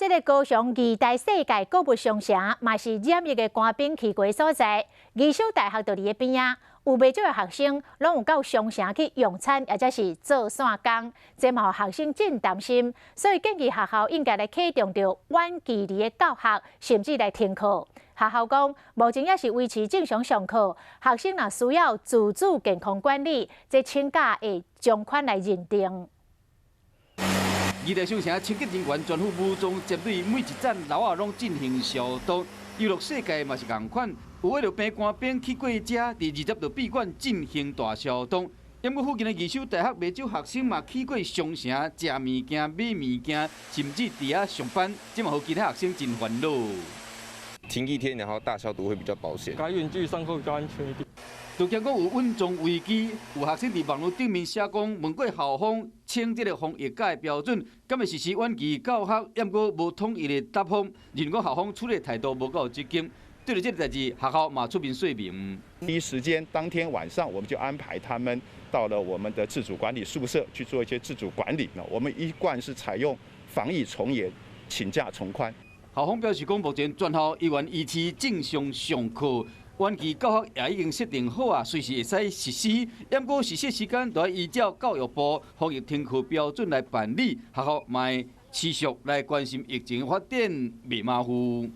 这个高雄二大世界购物商城，嘛是染疫的官兵去过所在。义修大学就伫个边啊，有袂少的学生拢有到商城去用餐，或者是做散工，这嘛学生真担心，所以建议学校应该来启动着远距离的教学，甚至来停课。学校讲，目前也是维持正常上课，学生若需要自主健康管理，这请假会将款来认定。二大商城清洁人员全副武装，针对每一盏楼啊拢进行消毒。娱乐世界嘛是同款，有为了病官兵去过遮，伫20多闭馆进行大消毒。因过附近的义修大学袂少学生嘛去过商城食物件、买物件，甚至伫遐上班，这嘛互其他学生真烦恼。停一天，然后大消毒会比较保险。改远距上课比较安全一点。就讲有稳重危机，有学生伫网络顶面写讲，问过校方称这个防疫假的标准，敢会实施远距教学，也过无统一的答复，认讲校方处理的态度无够积极。对了这个代志，学校嘛出面说明。第一时间，当天晚上我们就安排他们到了我们的自主管理宿舍去做一些自主管理。我们一贯是采用防疫从严，请假从宽。校方表示讲，目前全校依然维持正常上课。远距教学也已经设定好啊，随时会使实施。不过实施时间都要依照教育部防疫停课标准来办理。学校嘛持续来关心疫情发展，袂马虎。